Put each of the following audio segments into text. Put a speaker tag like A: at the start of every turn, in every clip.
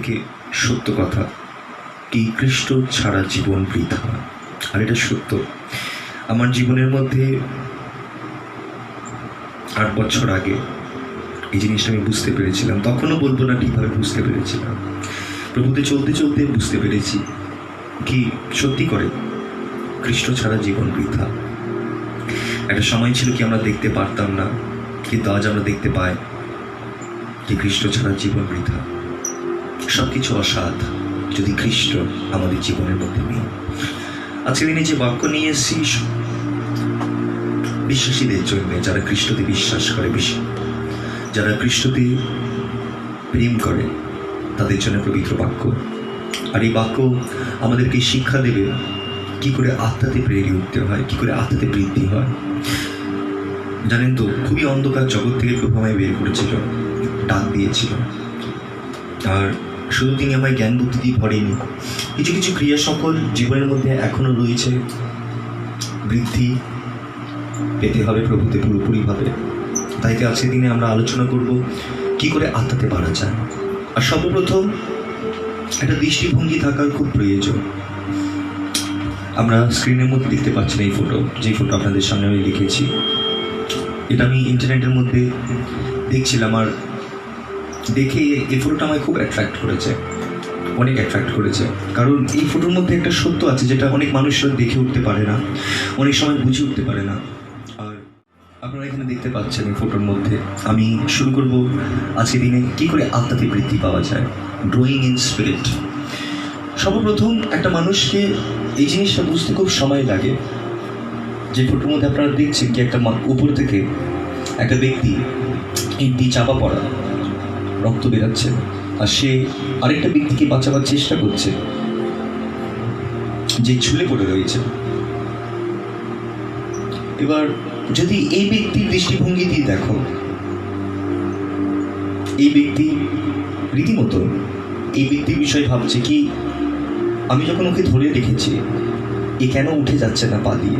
A: থেকে সত্য কথা, এই খ্রিস্ট ছাড়া জীবন বৃথা। আর এটা সত্য। আমার জীবনের মধ্যে 8 বছর আগে এই জিনিসটা আমি বুঝতে পেরেছিলাম। তখনও বলবো না ঠিকভাবে বুঝতে পেরেছিলাম, প্রভুতে চলতে চলতে বুঝতে পেরেছি কি সত্যি করে খ্রিস্ট ছাড়া জীবন বৃথা। একটা সময় ছিল কি আমরা দেখতে পারতাম না, কিন্তু আজ আমরা দেখতে পাই যে খ্রিস্ট ছাড়া জীবন বৃথা। সব কিছু অসাধ যদি খ্রিস্ট আমাদের জীবনের মধ্যে নেই। আজকের দিনে যে বাক্য নিয়ে এসেছি বিশ্বাসীদের জন্য, যারা খ্রিস্টতে বিশ্বাস করে, যারা খ্রিস্টতে প্রেম করে, তাদের জন্য পবিত্র বাক্য। আর এই বাক্য আমাদেরকে শিক্ষা দেবে কি করে আত্মাতে বেড়ে উঠতে হয়, কি করে আত্মাতে বৃদ্ধি হয়। জানেন তো, খুবই অন্ধকার জগৎ থেকে প্রভু আমায় বের করেছিল, ডাক দিয়েছিল। আর শুধু তিনি আমায় জ্ঞান বুদ্ধি দিয়ে ভরেনি, কিছু কিছু ক্রিয়া সকল জীবনের মধ্যে এখনো রয়েছে। বৃদ্ধি পেতে হবে প্রভুতে পুরোপুরিভাবে। তাই তো আজকের দিনে আমরা আলোচনা করব কি করে আত্মাতে বাড়া যায়। আর সর্বপ্রথম একটা দৃষ্টিভঙ্গি থাকার খুব প্রয়োজন। আমরা স্ক্রিনের মধ্যে দেখতে পাচ্ছি না এই ফটো, যে ফটো আপনাদের সামনে আমি লিখেছি। এটা আমি ইন্টারনেটের মধ্যে দেখছিলাম, আর দেখে এই ফটোটা আমায় খুব অ্যাট্রাক্ট করেছে, অনেক অ্যাট্রাক্ট করেছে। কারণ এই ফটোর মধ্যে একটা সত্য আছে যেটা অনেক মানুষরা দেখে উঠতে পারে না, অনেক সময় বুঝে উঠতে পারে না। আর আপনারা এখানে দেখতে পাচ্ছেন এই ফটোর মধ্যে। আমি শুরু করব আজকের দিনে কী করে আত্মাতে বৃদ্ধি পাওয়া যায়, গ্রোয়িং ইন স্পিরিট। সর্বপ্রথম একটা মানুষকে এই জিনিসটা বুঝতে খুব সময় লাগে। যে ফটোর মধ্যে আপনারা দেখছেন কি একটা উপর থেকে একটা ব্যক্তি ইট দিয়ে চাপা পড়া, রক্ত বেরাচ্ছে, আর সে আরেকটা ব্যক্তিকে বাঁচাবার চেষ্টা করছে যে ঝুলে পড়ে রয়েছে। এবার যদি এই ব্যক্তির দৃষ্টিভঙ্গি দিয়ে দেখো, এই ব্যক্তি রীতিমতো এই ব্যক্তির বিষয়ে ভাবছে কি, আমি যখন ওকে ধরে রেখেছি, এ কেন উঠে যাচ্ছে না পা দিয়ে,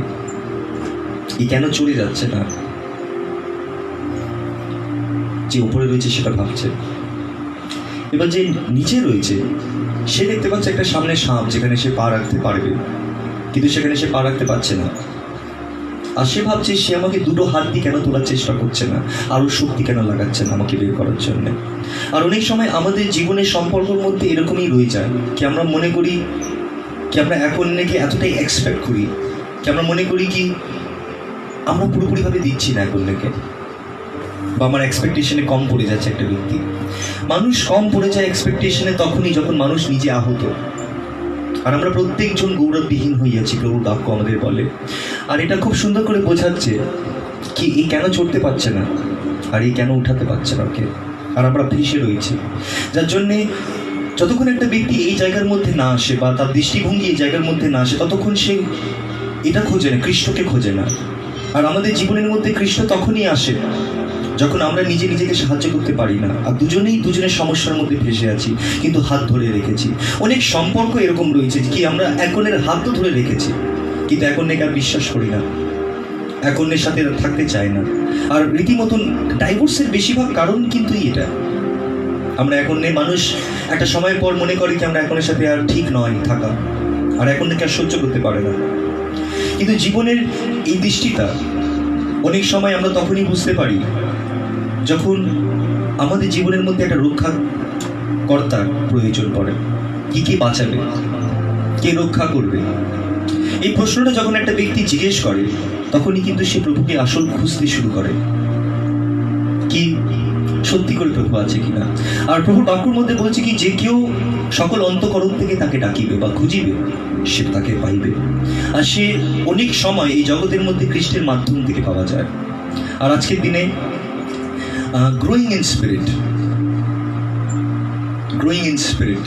A: এ কেন চলে যাচ্ছে না, যে উপরে রয়েছে সেটা ভাবছে। এবার যে নিচে রয়েছে সে দেখতে পাচ্ছে একটা সামনে সাপ যেখানে সে পা রাখতে পারবে, কিন্তু সেখানে সে পা রাখতে পারছে না। আর সে ভাবছে সে আমাকে দুটো হাত দিয়ে কেন তোলার চেষ্টা করছে না, আরও শক্তি কেন লাগাচ্ছে না আমাকে বের করার জন্য। আর অনেক সময় আমাদের জীবনের সম্পর্কের মধ্যে এরকমই রয়ে যায় কি, আমরা মনে করি কি আমরা এক অন্যকে এতটাই এক্সপেক্ট করি কি, আমরা মনে করি কি আমরা পুরোপুরিভাবে দিচ্ছি না এক অন্যকে, বা আমার এক্সপেকটেশনে কম পড়ে যাচ্ছে একটা ব্যক্তি। মানুষ কম পড়ে যায় এক্সপেকটেশনে তখনই যখন মানুষ নিজে আহত। আর আমরা প্রত্যেকজন গৌরববিহীন হইয়াছি, প্রভুর বাক্য আমাদের বলে। আর এটা খুব সুন্দর করে বোঝাচ্ছে কি এই কেন চড়তে পারছে না, আর এই কেন উঠাতে পারছে না ওকে, আর আমরা ভেসে রয়েছি। যার জন্যে যতক্ষণ একটা ব্যক্তি এই জায়গার মধ্যে না আসে, বা তার দৃষ্টিভঙ্গি এই জায়গার মধ্যে না আসে, ততক্ষণ সে এটা খোঁজে না, খ্রিস্টকে খোঁজে না। আর আমাদের জীবনের মধ্যে খ্রিস্ট তখনই আসে যখন আমরা নিজেকে সাহায্য করতে পারি না, আর দুজনেই দুজনের সমস্যার মধ্যে ফেসে আছি, কিন্তু হাত ধরে রেখেছি। অনেক সম্পর্ক এরকম রয়েছে কি আমরা এক অন্যের হাত তো ধরে রেখেছি, কিন্তু এক অন্যকে আর বিশ্বাস করি না, এক অন্যের সাথে থাকতে চাই না। আর রীতিমতন ডাইভোর্সের বেশিরভাগ কারণ কিন্তু এটা। আমরা এক অন্যের মানুষ একটা সময় পর মনে করি কি আমরা এক অন্যের সাথে আর ঠিক নয় থাকা, আর এক অন্যকে আর সহ্য করতে পারে না। কিন্তু জীবনের এই দৃষ্টিটা অনেক সময় আমরা তখনই বুঝতে পারি যখন আমাদের জীবনের মধ্যে একটা রক্ষাকর্তার প্রয়োজন পড়ে। কি বাঁচাবে, কে রক্ষা করবে, এই প্রশ্নটা যখন একটা ব্যক্তি জিজ্ঞেস করে, তখনই কিন্তু সে প্রভুকে আসল খুঁজতে শুরু করে কি সত্যি করে প্রভু আছে কিনা। আর প্রভুর বাক্যের মধ্যে বলছে কি, যে কেউ সকল অন্তঃকরণ থেকে তাকে ডাকিবে বা খুঁজিবে, সে তাকে পাইবে। আর সে অনেক সময় এই জগতের মধ্যে খ্রিস্টের মাধ্যম থেকে পাওয়া যায়। আর আজকের দিনে growing in spirit, growing in spirit,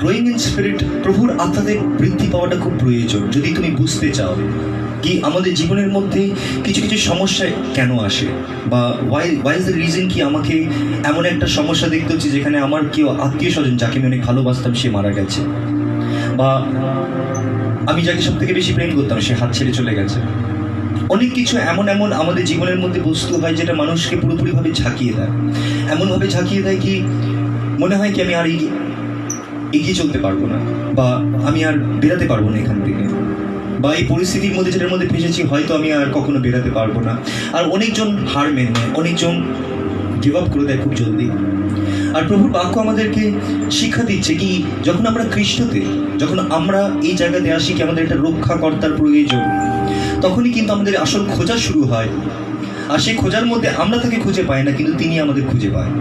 A: growing in spirit, প্রভুর আত্মাতে বৃদ্ধি পাওয়াটা খুব প্রয়োজন। যদি তুমি বুঝতে চাও কি আমাদের জীবনের মধ্যে কিছু কিছু সমস্যা কেন আসে, বা ওয়াই ইজ দ্য রিজন কি আমাকে এমন একটা সমস্যা দেখতে হচ্ছে যেখানে আমার কেউ আত্মীয় স্বজন যাকে আমি অনেক ভালোবাসতাম সে মারা গেছে, বা আমি যাকে সব থেকে বেশি প্রেম করতাম সে হাত ছেড়ে চলে গেছে। অনেক কিছু এমন আমাদের জীবনের মধ্যে বস্তু হয় যেটা মানুষকে পুরোপুরিভাবে ঝাঁকিয়ে দেয়, এমনভাবে ঝাঁকিয়ে দেয় কি মনে হয় কি আমি আর এগিয়ে চলতে পারবো না, বা আমি আর বেরাতে পারবো না এখান থেকে, বা এই পরিস্থিতির মধ্যে যেটার মধ্যে ফেসেছি হয়তো আমি আর কখনো বেরাতে পারবো না। আর অনেকজন হার মেনে নেয়, অনেকজন গিভ আপ করে দেয় খুব জলদি। আর প্রভুর বাক্য আমাদেরকে শিক্ষা দিচ্ছে কি, যখন আমরা খ্রিস্টতে, যখন আমরা এই জায়গাতে আসি কি আমাদের একটা রক্ষাকর্তার প্রয়োজন, তখনই কিন্তু আমাদের আসল খোঁজা শুরু হয়। আর সেই খোঁজার মধ্যে আমরা তাকে খুঁজে পাই না, কিন্তু তিনি আমাদের খুঁজে পায়।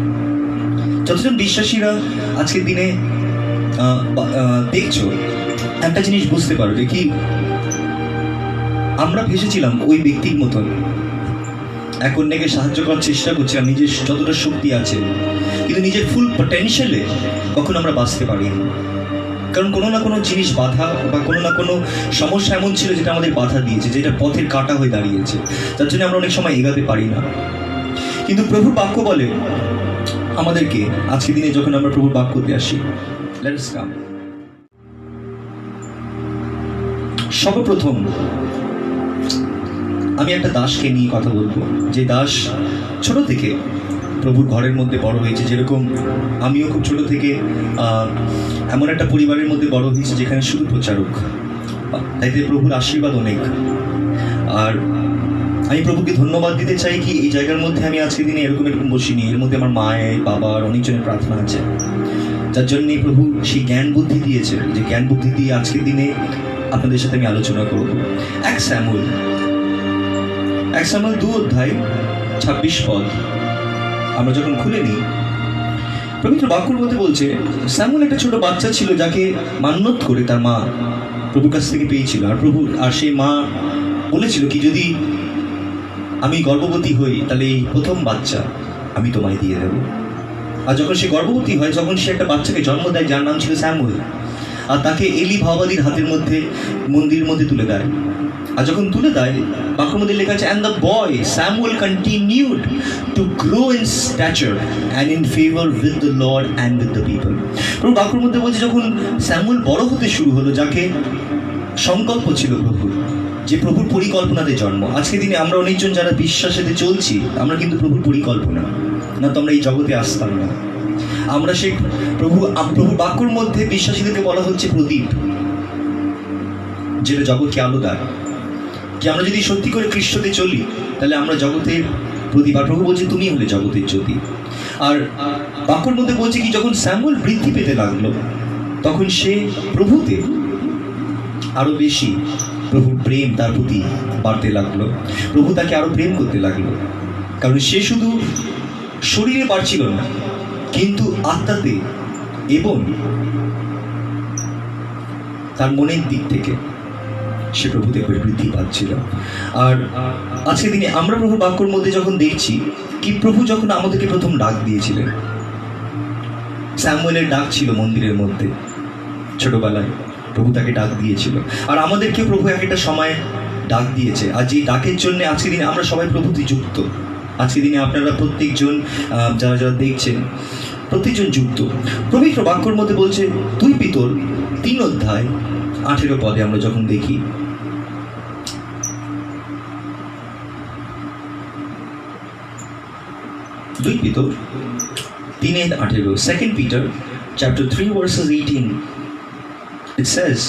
A: যতজন বিশ্বাসীরা আজকের দিনে দেখছো, একটা জিনিস বুঝতে পারবে কি, আমরা ভেসেছিলাম ওই ব্যক্তির মতন, এক অন্যকে সাহায্য করার চেষ্টা করছিলাম নিজের যতটা শক্তি আছে, কিন্তু নিজের ফুল পটেনশিয়ালে কখনো আমরা বাঁচতে পারিনি। কারণ কোনো না কোনো জিনিস বাধা বা কোনো না কোনো সমস্যা এমন ছিল যেটা আমাদের বাধা দিয়েছে, যেটা পথের কাঁটা হয়ে দাঁড়িয়েছে, যার জন্য আমরা অনেক সময় এগাতে পারি না। কিন্তু প্রভুর বাক্য বলে আমাদেরকে, আজকের দিনে যখন আমরা প্রভুর বাক্যতে আসি, লেটস কাম। সর্বপ্রথম আমি একটা দাসকে নিয়ে কথা বলবো, যে দাস ছোট থেকে প্রভুর ঘরের মধ্যে বড় হয়েছে। যেরকম আমিও খুব ছোট থেকে এমন একটা পরিবারের মধ্যে বড় হয়েছি যেখানে শুধু প্রচারক, তাইতে প্রভুর আশীর্বাদ অনেক। আর আমি প্রভুকে ধন্যবাদ দিতে চাই কি, এই জায়গার মধ্যে আমি আজকের দিনে এরকম বসিনি, এর মধ্যে আমার মায়ের, বাবার, অনেকজনের প্রার্থনা আছে, যার জন্যে প্রভু সেই জ্ঞান বুদ্ধি দিয়েছে, যে জ্ঞান বুদ্ধি দিয়ে আজকের দিনে আপনাদের সাথে আমি আলোচনা করব। 1 স্যামুয়েল 2 অধ্যায় 26 পদ আমরা যখন খুলে নিই, পবিত্র বাক্যর মধ্যে বলছে, স্যামুয়েল একটা ছোট বাচ্চা ছিল যাকে মান্যত করে তার মা প্রভুর কাছ থেকে পেয়েছিল। আর সেই মা বলেছিল কি, যদি আমি গর্ভবতী হই তাহলে এই প্রথম বাচ্চা আমি তোমায় দিয়ে দেব। আর যখন সে গর্ভবতী হয়, যখন সে একটা বাচ্চাকে জন্ম দেয় যার নাম ছিল স্যামুয়েল, আর তাকে এলি ভাওবাদীর হাতের মধ্যে মন্দিরের মধ্যে তুলে দেয়। আর যখন তুলে দেয়, বাক্যের মধ্যে লেখা আছে, and the boy Samuel continued to grow in stature and in favour with the Lord and with the people. প্রভু বাক্যের মধ্যে বলছে, যখন স্যামুয়েল বড় হতে শুরু হলো, যাকে সংকল্প ছিল প্রভুর, যে প্রভুর পরিকল্পনাতে জন্ম। আজকে দিনে আমরা অনেকজন যারা বিশ্বাসেতে চলছি, আমরা কিন্তু প্রভুর পরিকল্পনা না তো আমরা এই জগতে আসতাম না। আমরা সেই প্রভুর বাক্যর মধ্যে বিশ্বাসীদেরকে বলা হচ্ছে প্রদীপ, যেটা জগৎকে আলো দেয়। যে আমরা যদি সত্যি করে খ্রিস্টতে চলি, তাহলে আমরা জগতের প্রদীপ। আর প্রভু বলছে, তুমি হলে জগতের জ্যোতি। আর বাক্যর মধ্যে বলছে কি, যখন স্যামুয়েল বৃদ্ধি পেতে লাগলো, তখন সে প্রভুতে আরো বেশি প্রভুর প্রেম তার প্রতি বাড়তে লাগলো। প্রভু তাকে আরো প্রেম করতে লাগলো, কারণ সে শুধু শরীরে বাড়ছিল না, কিন্তু আত্মাতে এবং তার মনের দিক থেকে সে প্রভুতে করে বৃদ্ধি পাচ্ছিল। আর আজকের দিনে আমরা প্রভুর বাক্যর মধ্যে যখন দেখছি কি, প্রভু যখন আমাদেরকে প্রথম ডাক দিয়েছিলেন, স্যামুয়েলের ডাক ছিল মন্দিরের মধ্যে ছোটবেলায়, প্রভু তাকে ডাক দিয়েছিল। আর আমাদেরকে প্রভু এক একটা সময় ডাক দিয়েছে। আর যে ডাকের জন্য আজকের দিনে আমরা সবাই প্রভুতে যুক্ত। আজকের দিনে আপনারা প্রত্যেকজন যারা যারা দেখছেন, প্রত্যেকজন যুক্ত। পবিত্র বাক্যর মধ্যে বলছে, 2 পিতর 3 অধ্যায় 18 পদে আমরা যখন দেখি, Peter 3:18, 2 Peter chapter 3 verses 18, it says,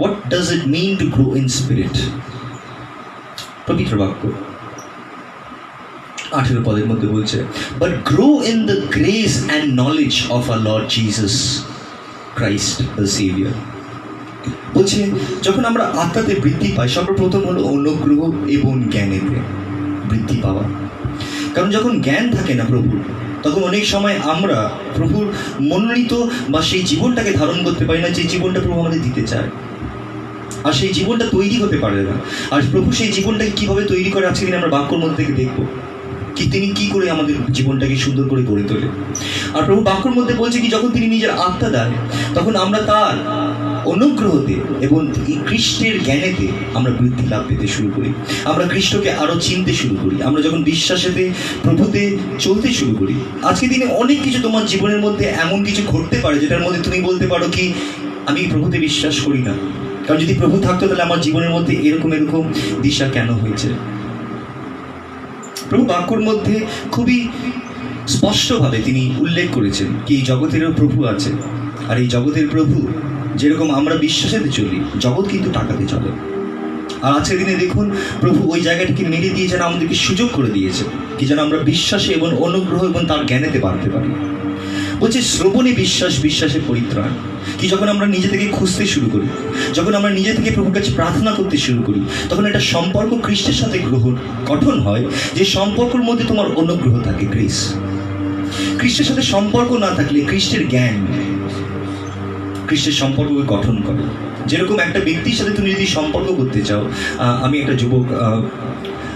A: what does it mean to grow in spirit? পবিত্র বাক্য 18 পদের মধ্যে বলছে, but grow in the grace and knowledge of our Lord Jesus Christ the Savior. বলছে, যখন আমরা আত্মাতে বৃদ্ধি পাই, সর্বপ্রথম হলো অনুগ্রহ এবং জ্ঞানেতে বৃদ্ধি পাওয়া। কারণ যখন জ্ঞান থাকে না প্রভুর, তখন অনেক সময় আমরা প্রভুর মনোনীত বা সেই জীবনটাকে ধারণ করতে পারি না, যে জীবনটা প্রভু আমাদের দিতে চায়। আর সেই জীবনটা তৈরি হতে পারে না। আর প্রভু সেই জীবনটাকে কীভাবে তৈরি করে, আজকে দিন আমরা বাক্যর মধ্যে থেকে দেখবো কি তিনি কি করে আমাদের জীবনটাকে সুন্দর করে গড়ে তোলে। আর প্রভু বাক্যর মধ্যে বলছে কি, যখন তিনি নিজের আত্মা দেন, তখন আমরা তার অনুগ্রহতে এবং খ্রিস্টের জ্ঞানেতে আমরা বৃদ্ধি লাভ পেতে শুরু করি। আমরা খ্রিস্টকে আরো চিনতে শুরু করি। আমরা যখন বিশ্বাসেতে প্রভুতে চলতে শুরু করি, আজকে দিনে অনেক কিছু তোমার জীবনের মধ্যে এমন কিছু ঘটতে পারে যেটার মধ্যে তুমি বলতে পারো কি, আমি প্রভুতে বিশ্বাস করি না। কারণ যদি প্রভু থাকতো, তাহলে আমার জীবনের মধ্যে এরকম দিশা কেন হয়েছে। প্রভু বাক্যর মধ্যে খুবই স্পষ্টভাবে তিনি উল্লেখ করেছেন কি এই জগতেরও প্রভু আছে, আর এই জগতের প্রভু যেরকম আমরা বিশ্বাসেতে চলি, জগৎ কিন্তু টাকাতে চলে। আর আজকের দিনে দেখুন প্রভু ওই জায়গাটিকে মেরে দিয়ে যেন আমাদেরকে সুযোগ করে দিয়েছে কি যেন আমরা বিশ্বাসে এবং অনুগ্রহ এবং তার জ্ঞানেতে বাড়তে পারি। বলছে শ্রবণে বিশ্বাস, বিশ্বাসে পরিত্রাণ। কি যখন আমরা নিজে থেকে খুঁজতে শুরু করি, যখন আমরা নিজে থেকে প্রভুর কাছে প্রার্থনা করতে শুরু করি, তখন একটা সম্পর্ক খ্রিস্টের সাথে গঠন হয়, যে সম্পর্কের মধ্যে তোমার অনুগ্রহ থাকে, গ্রেস। খ্রিস্টের সাথে সম্পর্ক না থাকলে খ্রিস্টের জ্ঞান খ্রিস্টের সম্পর্ককে গঠন করে। যেরকম একটা ব্যক্তির সাথে তুমি যদি সম্পর্ক করতে চাও, আমি একটা যুবক,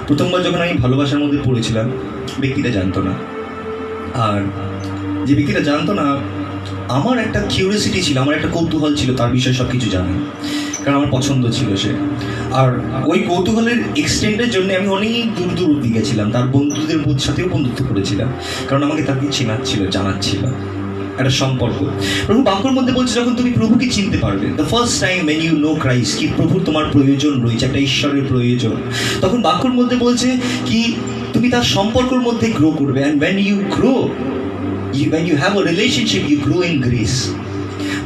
A: প্রথমবার যখন আমি ভালোবাসার মধ্যে পড়েছিলাম, ব্যক্তিটা জানতো না। আর যে ব্যক্তিটা জানতো না, আমার একটা কিউরিয়াসিটি ছিল, আমার একটা কৌতূহল ছিল তার বিষয়ে সব কিছু জানার, কারণ আমার পছন্দ ছিল সে। আর ওই কৌতূহলের এক্সটেন্ডের জন্য আমি অনেক দূর দূর অব্দি গেছিলাম, তার বন্ধুদের সাথেও বন্ধুত্ব করেছিলাম, কারণ আমাকে তাকে চেনাচ্ছিল, জানাচ্ছিল একটা সম্পর্ক। প্রভু বাক্যর মধ্যে বলছে যখন তুমি প্রভুকে চিনতে পারবে, the first time when you know Christ, কি প্রভুর তোমার প্রয়োজন রয়েছে, একটা ঈশ্বরের প্রয়োজন, তখন বাক্যর মধ্যে বলছে কি তুমি তার সম্পর্কের মধ্যে গ্রো করবে। and when you grow, when you have a relationship, you grow in grace.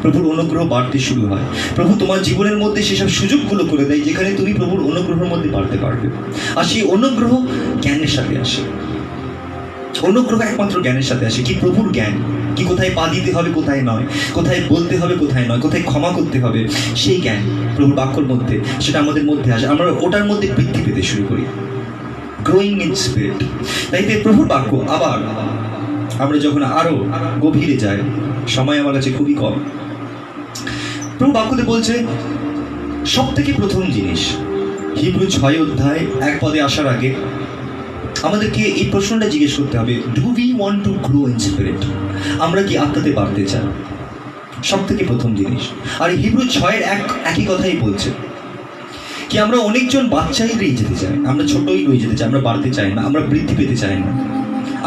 A: প্রভুর অনুগ্রহ বাড়তে শুরু হয়। প্রভু তোমার জীবনের মধ্যে সেসব সুযোগগুলো করে দেয় যেখানে তুমি প্রভুর অনুগ্রহের মধ্যে বাড়তে পারবে। আর সেই অনুগ্রহ জ্ঞানের সাথে আসে। অনুগ্রহ একমাত্র জ্ঞানের সাথে আসে। কি প্রভুর জ্ঞান, কি কোথায় পা দিতে হবে কোথায় নয়, কোথায় বলতে হবে কোথায় নয়, কোথায় ক্ষমা করতে হবে, সেই জ্ঞান প্রভুর বাক্যর মধ্যে সেটা আমাদের মধ্যে আসে। আমরা ওটার মধ্যে বৃদ্ধি পেতে শুরু করি, গ্রোয়িং ইন স্পিরিট। তাই প্রভুর বাক্য আবার আমরা যখন আরো গভীরে যাই, সময় আমার কাছে খুবই কম, প্রভু বাক্যতে বলছে সব থেকে প্রথম জিনিস, হিব্রু 6 অধ্যায় 1 পদে আসার আগে আমাদেরকে এই প্রশ্নটা জিজ্ঞেস করতে হবে, do we want to grow in spirit? আমরা কি আত্মাতে বাড়তে চাই? সব থেকে প্রথম জিনিস। আর হিব্রু 6-এর একই কথাই বলছে কি আমরা অনেকজন বাচ্চাই রয়ে যেতে চাই, আমরা ছোটই রয়ে যেতে চাই, আমরা বাড়তে চাই না, আমরা বৃদ্ধি পেতে চাই না।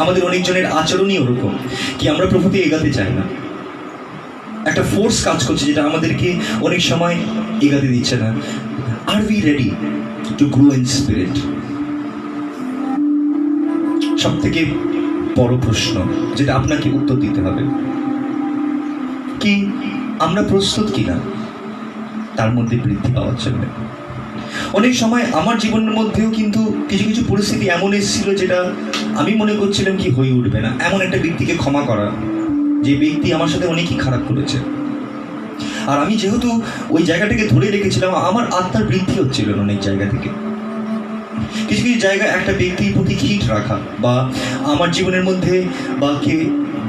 A: আমাদের অনেকজনের আচরণই ওরকম কি আমরা প্রভুতে এগাতে চাই না। একটা ফোর্স কাজ করছে যেটা আমাদেরকে অনেক সময় এগাতে দিচ্ছে না। Are we ready to grow in spirit? সব থেকে বড় প্রশ্ন যেটা আপনাকে উত্তর দিতে হবে কি আমরা প্রস্তুত কিনা তার মধ্যে বৃদ্ধি পাওয়ার জন্য। অনেক সময় আমার জীবনের মধ্যেও কিন্তু কিছু কিছু পরিস্থিতি এমন এসেছিল যেটা আমি মনে করছিলাম কি হয়ে উঠবে না। এমন একটা ব্যক্তিকে ক্ষমা করা, যে ব্যক্তি আমার সাথে অনেকই খারাপ করেছে, আর আমি যেহেতু ওই জায়গাটাকে ধরে রেখেছিলাম, আমার আত্মার বৃদ্ধি হচ্ছিল অনেক জায়গা থেকে। কিছু কিছু জায়গায় একটা ব্যক্তির প্রতি হিট রাখা, বা আমার জীবনের মধ্যে বা কে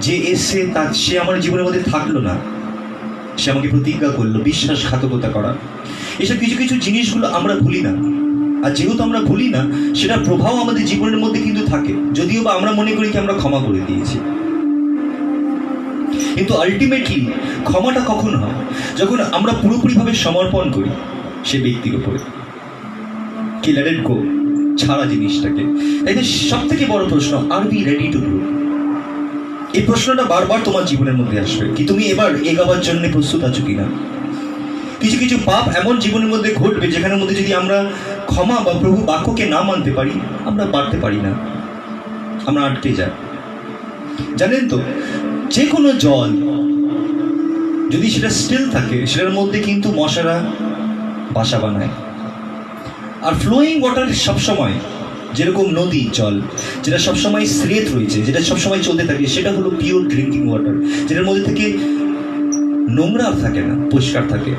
A: যে এসে তার সে আমার জীবনের মধ্যে থাকলো না, সে আমাকে প্রতিজ্ঞা করলো, বিশ্বাসঘাতকতা করা, এসব কিছু কিছু জিনিসগুলো আমরা ভুলি না। আর যেহেতু আমরা ভুলি না, সেটার প্রভাব আমাদের জীবনের মধ্যে কিন্তু থাকে, যদিও বা আমরা মনে করি কি আমরা ক্ষমা করে দিয়েছি। কিন্তু আলটিমেটলি ক্ষমাটা কখন হয়? যখন আমরা পুরোপুরিভাবে সমর্পণ করি সে ব্যক্তির উপরে, কি লেট ইট গো, ছাড়া জিনিসটাকে। তাই সব থেকে বড় প্রশ্ন, আর বি রেডি টু গ্রো? এই প্রশ্নটা বারবার তোমার জীবনের মধ্যে আসবে কি তুমি এবার এগাবার জন্য প্রস্তুত আছো কিনা। কিছু কিছু পাপ এমন জীবনের মধ্যে ঘটবে যেখানের মধ্যে যদি আমরা ক্ষমা বা প্রভু বাক্যকে না মানতে পারি, আমরা বাড়তে পারি না, আমরা আটকে যাই। জানেন তো, যে কোনো জল যদি সেটা স্টিল থাকে, সেটার মধ্যে কিন্তু মশারা বাসা বানায়। আর ফ্লোয়িং ওয়াটার সবসময়, যেরকম নদী জল যেটা সবসময় স্রেত রয়েছে, যেটা সবসময় চলতে থাকে, সেটা হলো পিওর ড্রিঙ্কিং ওয়াটার, যেটার মধ্যে থেকে নোংরা থাকে না, পরিষ্কার থাকে।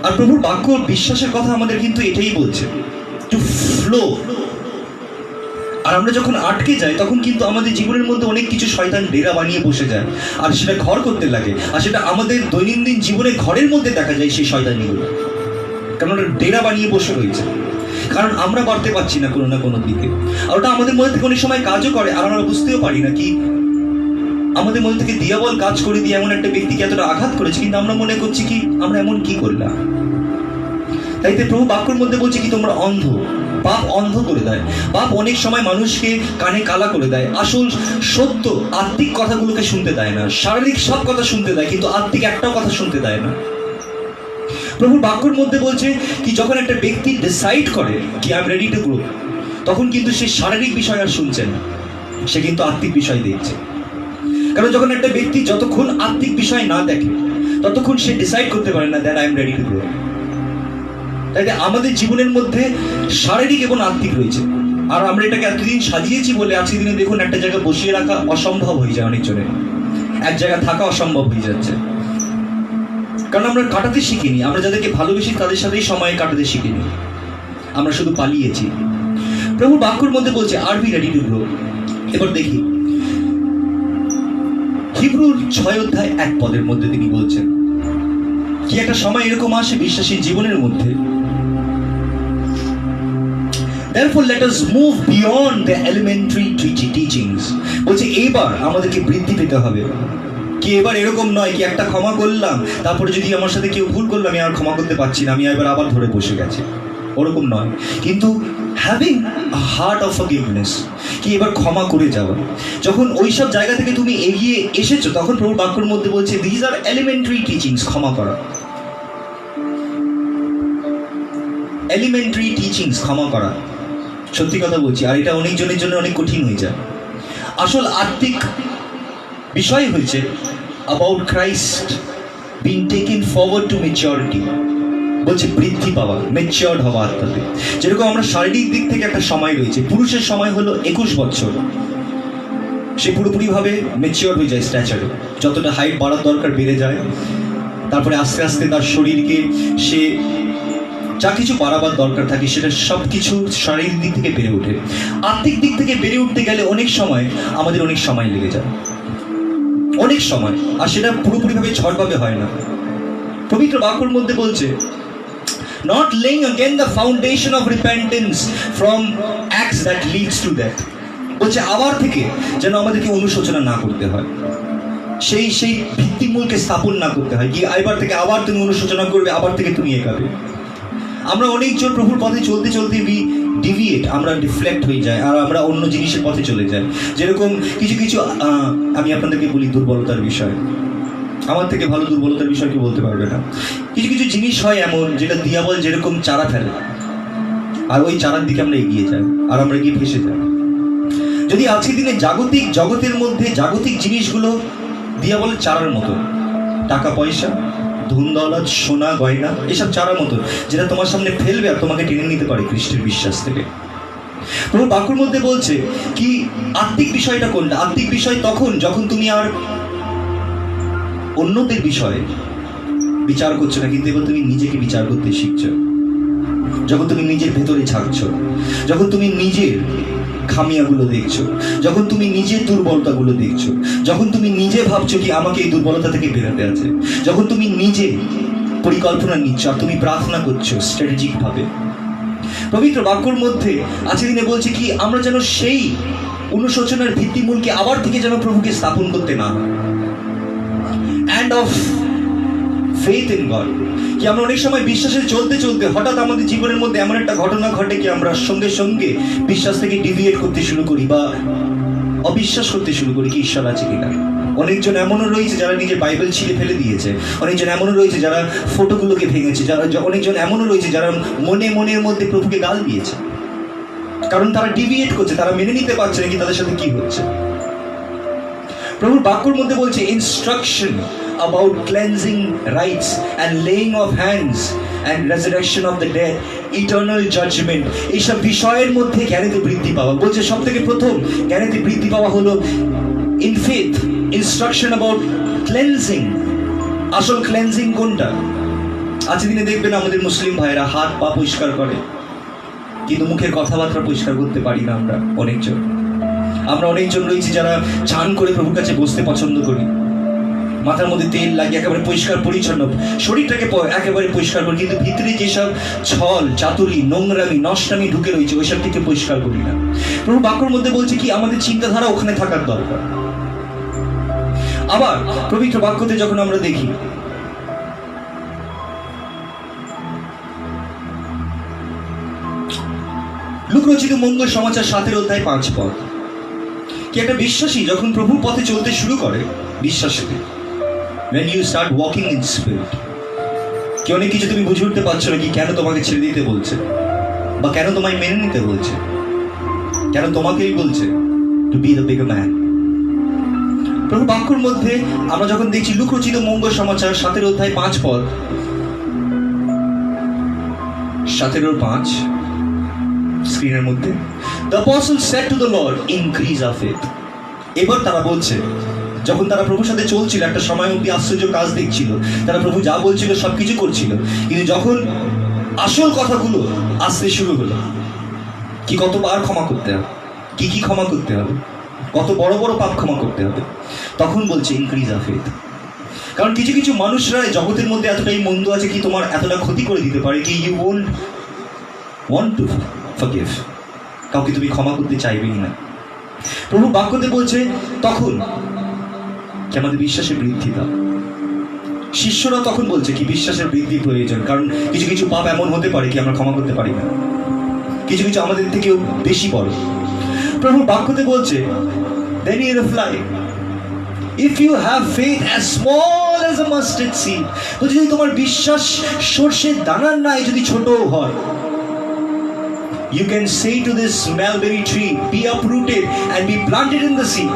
A: আর প্রভুর বাক্য বিশ্বাসের কথা আমাদের কিন্তু এটাই বলছে, টু ফ্লো। আর আমরা যখন আটকে যাই তখন কিন্তু আমাদের জীবনের মধ্যে অনেক কিছু শয়তান ডেরা বানিয়ে বসে যায়, আর সেটা ঘর করতে লাগে। আর সেটা আমাদের দৈনন্দিন জীবনে ঘরের মধ্যে দেখা যায় সেই শয়তানিগুলো, কারণ ওটা ডেরা বানিয়ে বসে রয়েছে, কারণ আমরা বাড়তে পারছি না কোনো না কোনো দিকে। আর ওটা আমাদের মধ্যে থেকে অনেক সময় কাজও করে, আর আমরা বুঝতেও পারি না কি আমাদের মধ্যে থেকে দিয়াবল কাজ করে দিয়ে এমন একটা ব্যক্তিকে এতটা আঘাত করেছে, কিন্তু আমরা মনে করছি কি আমরা এমন কি করলাম। তাই প্রভু বাক্যের মধ্যে বলছে কি তোমরা অন্ধ, পাপ অন্ধ করে দেয়। পাপ অনেক সময় মানুষকে কানে কালা করে দেয়। আসল সত্য আত্মিক কথাগুলোকে শুনতে দেয় না, শারীরিক সব কথা শুনতে দেয়, কিন্তু আত্মিক একটাও কথা শুনতে দেয় না। প্রভুর বাক্যের মধ্যে বলছে কি যখন একটা ব্যক্তি ডিসাইড করে কি I am ready to grow, তখন কিন্তু সে শারীরিক বিষয় আর শুনছে না, সে কিন্তু আত্মিক বিষয় দেখছে। কারণ যখন একটা ব্যক্তি যতক্ষণ আত্মিক বিষয় না দেখে ততক্ষণ সে ডিসাইড করতে পারে না that I am ready to grow. তাই আমাদের জীবনের মধ্যে শারীরিক এবং আত্মিক রয়েছে, আর আমরা এটাকে এতদিন সাজিয়েছি বলে আজকের দিনে দেখুন একটা জায়গায় বসিয়ে রাখা অসম্ভব হয়ে যায়, অনেকজনের এক জায়গায় থাকা অসম্ভব হয়ে যাচ্ছে, কারণ আমরা কাটাতে শিখিনি। আমরা যাদেরকে ভালোবেসি তাদের সাথেই সময় কাটাতে শিখিনি, আমরা শুধু পালিয়েছি। প্রভু বাক্যর মধ্যে বলছে আর বি রেডি টু গ্রো। এবার দেখি হিব্রুর 6 অধ্যায় 1 পদের মধ্যে তিনি বলছেন কি একটা সময় এরকম আসে বিশ্বাসীর জীবনের মধ্যে, therefore let us move beyond the elementary teachings। বলছে এইবার আমাদেরকে বৃদ্ধি পেতে হবে, কি এবার এরকম নয় কি একটা ক্ষমা করলাম তারপরে যদি আমার সাথে কেউ ভুল করলো আমি আর ক্ষমা করতে পারছি না, আমি এবার আবার ধরে বসে গেছি, ওরকম নয়। কিন্তু having a heart of forgiveness, কি এবার ক্ষমা করে যাওয়া। যখন ওইসব জায়গা থেকে তুমি এগিয়ে এসেছো তখন প্রভু বাক্যের মধ্যে বলছে দিস আর এলিমেন্টারি টিচিংস, ক্ষমা করা, এলিমেন্টারি টিচিংস, ক্ষমা করা। সত্যি কথা বলছি, আর এটা অনেকজনের জন্য অনেক কঠিন হয়ে যায়। আসল আত্মিক বিষয় হয়েছে about Christ being taken forward to maturity, বলছে বৃদ্ধি পাওয়া, ম্যাচিওরড হওয়া আত্মাতে। যেরকম আমরা শারীরিক দিক থেকে একটা সময় রয়েছে, পুরুষের সময় হলো 21 বছর, সে পুরোপুরিভাবে ম্যাচিওর হয়ে যায় স্ট্যাচারে, যতটা হাইট বাড়ার দরকার বেড়ে যায়, তারপরে আস্তে আস্তে তার শরীরকে সে যা কিছু বাড়াবার দরকার থাকে সেটা সব কিছু শারীরিক দিক থেকে বেড়ে ওঠে। আত্মিক দিক থেকে বেড়ে উঠতে গেলে অনেক সময় আমাদের অনেক সময় লেগে যায়, অনেক সময়, আর সেটা পুরোপুরিভাবে ঝড়ভাবে হয় না। পবিত্র বাক্যের মধ্যে বলছে not laying again the foundation of repentance from acts that leads to death, বলছে আবার থেকে যেন আমাদেরকে অনুশোচনা না করতে হয়, সেই ভিত্তিমূলকে স্থাপন না করতে হয় কি এবার থেকে আবার তুমি অনুশোচনা করবে, আবার থেকে তুমি এগাবে। আমরা অনেকজন প্রভুর পথে চলতে চলতে ডিভিয়েট, আমরা ডিফ্লেক্ট হয়ে যায় আর আমরা অন্য জিনিসের পথে চলে যাই। যেরকম কিছু কিছু আমি আপনাদেরকে বলি দুর্বলতার বিষয়, আমার থেকে ভালো দুর্বলতার বিষয় কেউ বলতে পারবে না। কিছু কিছু জিনিস হয় এমন যেটা দিয়াবল যেরকম চারা ফেলে আর ওই চারার দিকে আমরা এগিয়ে যাই আর আমরা গিয়ে ফেসে যাই। যদি আজকের দিনে জাগতিক জগতের মধ্যে জাগতিক জিনিসগুলো দিয়াবলের চারার মতো, টাকা পয়সা, ধন দৌলত, সোনা গয়না, এসব চারার মতো যেটা তোমার সামনে ফেলবে আর তোমাকে টেনে নিতে পারে খ্রিস্টের বিশ্বাস থেকে। প্রভু বাক্যের মধ্যে বলছে কি আত্মিক বিষয়টা কোনটা? আত্মিক বিষয় তখন যখন তুমি আর অন্যদের বিষয়ে বিচার করছো না, কিন্তু এবার তুমি নিজেকে বিচার করতে শিখছো, যখন তুমি নিজের ভেতরে ঝাঁকছো, যখন তুমি নিজের খামিয়াগুলো দেখছো, যখন তুমি নিজের দুর্বলতাগুলো দেখছো, যখন তুমি নিজে ভাবছো কি আমাকে এই দুর্বলতা থেকে বেরোতে আছে, যখন তুমি নিজে পরিকল্পনা নিচ্ছ আর তুমি প্রার্থনা করছো স্ট্র্যাটেজিক ভাবে। পবিত্র বাক্যর মধ্যে আজকের দিনে বলছে কি আমরা যেন সেই অনুশোচনার ভিত্তিমূলকে আবার থেকে যেন প্রভুকে স্থাপন করতে না হয়, and of faith in God, কি আমরা অনেক সময় বিশ্বাসে চলতে চলতে হঠাৎ আমাদের জীবনের মধ্যে এমন একটা ঘটনা ঘটে কি আমরা সঙ্গে সঙ্গে বিশ্বাস থেকে ডিভিয়েট করতে শুরু করি বা অবিশ্বাস করতে শুরু করি কি ঈশ্বর আছে কিনা। অনেকজন এমনও রয়েছে যারা নিজের বাইবেল ছিঁড়ে ফেলে দিয়েছে, অনেকজন এমনও রয়েছে যারা ফটোগুলোকে ভেঙেছে, অনেকজন এমনও রয়েছে যারা মনের মধ্যে প্রভুকে গাল দিয়েছে, কারণ তারা ডিভিয়েট করছে, তারা মেনে নিতে পারছে না কি তাদের সাথে কি হচ্ছে। প্রভুর বাক্যের মধ্যে বলছে instruction about cleansing rites and laying of hands and resurrection of the dead, eternal judgment, এইসব বিষয়ের মধ্যে জ্ঞানেতে বৃদ্ধি পাওয়া। বলছে সব থেকে প্রথম জ্ঞানেতে বৃদ্ধি পাওয়া হলো in faith, instruction about cleansing। আসল ক্লেন্সিং কোনটা? আজকের দিনে দেখবেন আমাদের মুসলিম ভাইরা হাত পা পরিষ্কার করে, কিন্তু মুখের কথাবার্তা পরিষ্কার করতে পারি না। আমরা অনেকজন রয়েছি যারা চান করে প্রভুর কাছে বসতে পছন্দ করি, মাথার মধ্যে তেল লাগিয়ে একেবারে পরিষ্কার পরিচ্ছন্ন শরীরটাকে একেবারে পরিষ্কার করি, কিন্তু ভিতরে যেসব ছল চাতুরি নোংরামি নষ্টামি ঢুকে রয়েছে ওইসব থেকে পরিষ্কার করি না। প্রভু বাক্যের মধ্যে বলছে কি আমাদের চিন্তাধারা ওখানে থাকার দরকার। আবার পবিত্র বাক্যতে যখন আমরা দেখি লূক রচিত মঙ্গল সমাচার 7 অধ্যায় 5 পদ, কি একটা বিশ্বাসী যখন প্রভুর পথে চলতে শুরু করে, বিশ্বাসীতে when you start walking in spirit, কি অনেক কিছু তুমি বুঝে উঠতে পারছো না কি কেন তোমাকে ছেড়ে দিতে বলছে বা কেন তোমায় মেনে নিতে বলছে, কেন তোমাকেই বলছে to be the bigger man। প্রভু বাক্যর মধ্যে আমরা যখন দেখছি লুকরচিত মঙ্গল সমাচার 7 অধ্যায় 5 পদ, 17-5 স্ক্রিনের মধ্যে, the apostle said to the Lord, increase our faith. এবার তারা বলছে, যখন তারা প্রভুর সাথে চলছিল, একটা সময় অব্দি আশ্চর্য কাজ দেখছিল, তারা প্রভু যা বলছিল সবকিছু করছিল, কিন্তু যখন আসল কথাগুলো আসতে শুরু হলো, কি কতবার ক্ষমা করতে হবে, কি কি ক্ষমা করতে হবে, কত বড় বড় পাপ ক্ষমা করতে হবে, তখন বলছে ইনক্রিজ আওয়ার ফেথ। কারণ কিছু কিছু মানুষরা জগতের মধ্যে এতটাই মন্দ আছে কি তোমার এতটা ক্ষতি করে দিতে পারে কি you won't want to forgive, কাউকে তুমি ক্ষমা করতে চাইবেই না। প্রভু বাক্যতে বলছে তখন কি আমাদের বিশ্বাসের বৃদ্ধি দাও। শিষ্যরা তখন বলছে কি বিশ্বাসের বৃদ্ধি প্রয়োজন, কারণ কিছু কিছু পাপ এমন হতে পারে কি আমরা ক্ষমা করতে পারি না, কিছু কিছু আমাদের থেকেও বেশি বড়। প্রভু বাক্যতে বলছে then he replied, if you have faith as small as a mustard seed, যদি তোমার বিশ্বাস সরষের দানার ন্যায় যদি ছোটও হয়, you can say to this mulberry tree, be uprooted and be planted in the sea.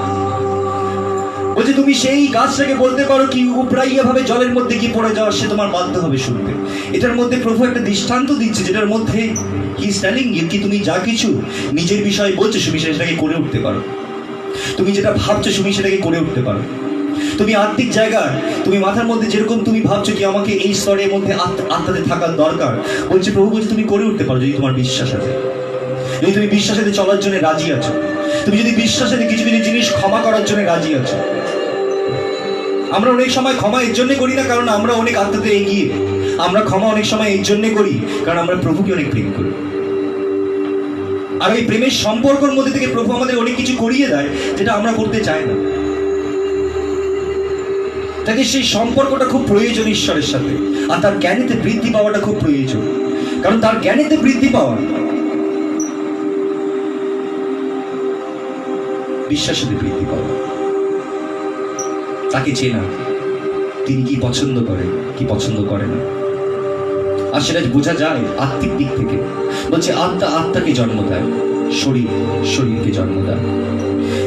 A: বলছে তুমি সেই গাছটাকে বলতে পারো কি উপরাইয়া ভাবে জলের মধ্যে কি পড়ে যাওয়ার, সে তোমার বাধ্য হবে শুনতে। এটার মধ্যে প্রভু একটা দৃষ্টান্ত দিচ্ছে, যেটার মধ্যে হি ইজ টেলিং ইউ কি তুমি যা কিছু নিজের বিষয়ে বলছো তুমি সেটাকে করে উঠতে পারো, তুমি যেটা ভাবছো তুমি সেটাকে করে উঠতে পারো। তুমি আত্মিক জায়গায় তুমি মাথার মধ্যে যেরকম তুমি ভাবছো কি আমাকে এই স্তরের মধ্যে আত্মাতে থাকার দরকার, বলছে প্রভু বলছে তুমি করে উঠতে পারো যদি তোমার বিশ্বাস আছে, যদি তুমি বিশ্বাসেতে চলার জন্য রাজি আছো, তুমি যদি বিশ্বাসেতে কিছু কিছু জিনিস ক্ষমা করার জন্য রাজি আছো। আমরা অনেক সময় ক্ষমা এর জন্য করি না কারণ আমরা অনেক আত্মাতে এগিয়ে, আমরা ক্ষমা অনেক সময় এর জন্য করি কারণ আমরা প্রভুকে অনেক প্রেম করি। আর এই প্রেমের সম্পর্কের মধ্যে থেকে প্রভু আমাদের অনেক কিছু করিয়ে দেয় যেটা আমরা করতে চাই না। তাকে সেই সম্পর্কটা খুব প্রয়োজন ঈশ্বরের সাথে, আর তার জ্ঞানেতে বৃদ্ধি পাওয়াটা খুব প্রয়োজন, কারণ তার জ্ঞানেতে বৃদ্ধি পাওয়া বিশ্বাসেতে বৃদ্ধি পাওয়া, তাকে চেনা, তিনি কি পছন্দ করে কি পছন্দ করে না, আর সেটা বোঝা যায় আত্মিক দিক থেকে। বলছে আত্মা আত্মাকে জন্ম দেয়, শরীর শরীরকে জন্ম দেয়।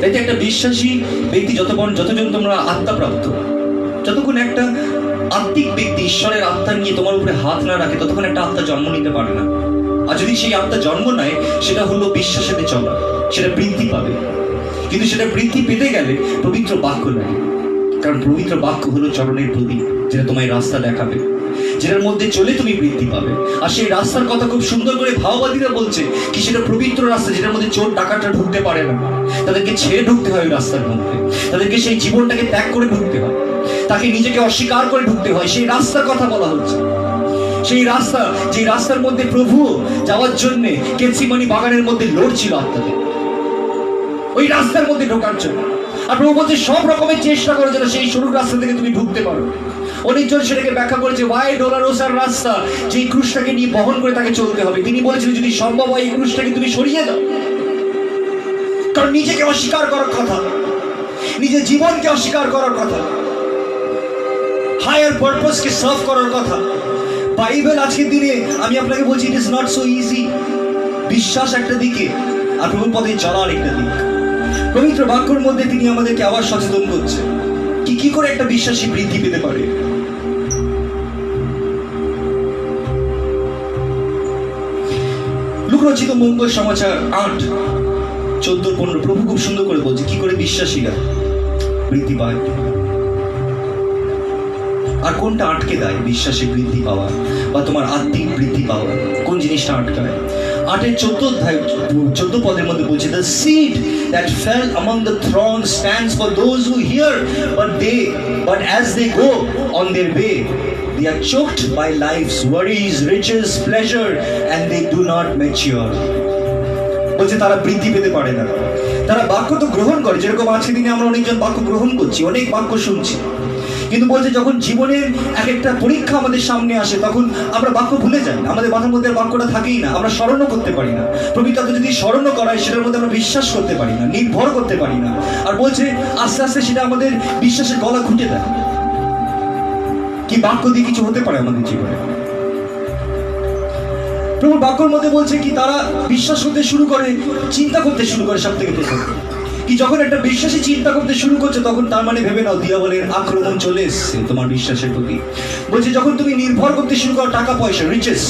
A: তাই একটা বিশ্বাসী ব্যক্তি যতজন তোমরা আত্মাপ্রাপ্ত, যতক্ষণ একটা আত্মিক ব্যক্তি ঈশ্বরের আত্মা নিয়ে তোমার উপরে হাত না রাখে ততক্ষণ একটা আত্মা জন্ম নিতে পারে না। আর যদি সেই আত্মা জন্ম নেয় সেটা হলো বিশ্বাসেতে চলা, সেটা বৃদ্ধি পাবে। কিন্তু সেটা বৃদ্ধি পেতে গেলে পবিত্র বাক্য লাগে, কারণ পবিত্র বাক্য হলো চরণের প্রতীক, যেটা তোমায় রাস্তা দেখাবে, যেটার মধ্যে চলে তুমি বৃদ্ধি পাবে। আর সেই রাস্তার কথা খুব সুন্দর করে ভাওবাদীরা বলছে কি সেটা পবিত্র রাস্তা, যেটার মধ্যে চোর ডাকাতরা ঢুকতে পারে না, তাদেরকে ছেড়ে ঢুকতে হয় ওই রাস্তার মধ্যে, তাদেরকে সেই জীবনটাকে ত্যাগ করে ঢুকতে হয়, তাকে নিজেকে অস্বীকার করে ঢুকতে হয়। সেই রাস্তার কথা বলা হচ্ছে, সেই রাস্তা যে রাস্তার মধ্যে প্রভু যাওয়ার জন্য গেতসেমানি বাগানের মধ্যে লড়ছিল আত্মাতে, ওই রাস্তার মধ্যে ঢোকার জন্য। আর প্রভু বলছে সব রকমের চেষ্টা করে যেন সেই সরু রাস্তা থেকে তুমি ঢুকতে পারো। অনেকজন সেটাকে ব্যাখ্যা করেছে ওয়াই ডোলারোসার রাস্তা, যে ক্রুশটাকে নিয়ে বহন করে তাকে চলতে হবে। তিনি বলেছিলেন যদি সম্ভব হয় এই ক্রুশটাকে তুমি সরিয়ে দাও, কারণ নিজেকে অস্বীকার করার কথা, নিজের জীবনকে অস্বীকার করার কথা, হায়ার পারপাসকে সার্ভ করার কথা। বাইবেল আজকের দিনে আমি আপনাকে বলছি it is not so easy. বিশ্বাস একটা দিকে আর প্রভুর পথে চলার একটা দিক। পবিত্র বাক্যের মধ্যে তিনি আমাদেরকে আবার সচেতন করছে কি করে একটা বিশ্বাসী বৃদ্ধি পেতে পারে। লুকরচিত মঙ্গল সমাচার 8:14-15 প্রভু খুব সুন্দর করে বলছে কি করে বিশ্বাসীরা বৃদ্ধি পায় আর কোনটা আটকে দেয় বিশ্বাসে বৃদ্ধি পাওয়া বা তোমার আত্মিক বৃদ্ধি পাওয়া, কোন জিনিসটা আটকায়। 8:14 পদের মধ্যে বলছে the seed that fell among the thorns stands for those who hear but as they go on their way they are choked by life's worries, riches, pleasure and they do not mature। বলছে তারা বৃদ্ধি পেতে পারে না। তারা বাক্য তো গ্রহণ করে, যেরকম আজকের দিনে আমরা অনেকজন বাক্য গ্রহণ করছি, অনেক বাক্য শুনছি, কিন্তু বলছে যখন জীবনের এক একটা পরীক্ষা আমাদের সামনে আসে তখন আমরা বাক্য ভুলে যাই, আমাদের মাথার মধ্যে বাক্যটা থাকেই না, আমরা স্মরণও করতে পারি না। প্রভুকে যদি স্মরণও করায় সেটার মধ্যে আমরা বিশ্বাস করতে পারি না, নির্ভর করতে পারি না। আর বলছে আস্তে আস্তে সেটা আমাদের বিশ্বাসের গলা ঘুটে দেয়। কি বাক্য দিয়ে কিছু হতে পারে আমাদের জীবনে? প্রভুর বাক্যের মধ্যে বলছে কি তারা বিশ্বাস করতে শুরু করে, চিন্তা করতে শুরু করে। সব থেকে প্রথম কি যখন একটা বিশ্বাসী চিন্তা করতে শুরু করছে, তখন তার মানে ভেবে নাও দিয়াবলের আক্রমণ চলে এসছে তোমার বিশ্বাসের প্রতি। বলছে যখন তুমি নির্ভর করতে শুরু করো টাকা পয়সা, রিচেস,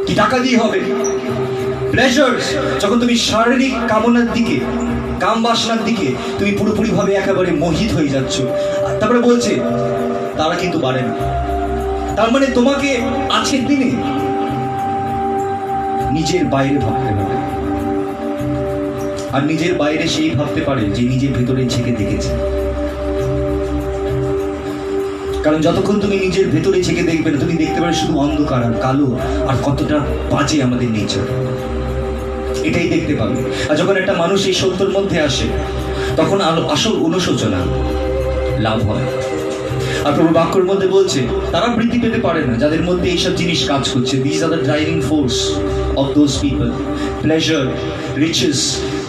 A: কি টাকা দিয়ে হবে, প্লেজার্স, যখন তুমি শারীরিক কামনার দিকে, কাম বাসনার দিকে তুমি পুরোপুরি ভাবে একেবারে মোহিত হয়ে যাচ্ছ, তারপরে বলছে তারা কিন্তু বাড়ে না। তার মানে তোমাকে আজকের দিনে নিজের বাইরে ভাবতে হবে। আর নিজের বাইরে সেই ভাবতে পারে যে নিজের ভেতরে ছেকে দেখেছে। কারণ যতক্ষণ তুমি নিজের ভেতরে ছেকে দেখবে না, তুমি দেখতে পাবে শুধু অন্ধকার আর কালো আর কতটা বাজে আমাদের নেচার, এটাই দেখতে পাবে। আর যখন একটা মানুষ এই সত্যের মধ্যে আসে, তখন আসল অনুশোচনা লাভ হয়। আর প্রভু বাক্যের মধ্যে বলছে তারা বৃদ্ধি পেতে পারে না যাদের মধ্যে এইসব জিনিস কাজ করছে। This are the driving force of those people, pleasure, riches,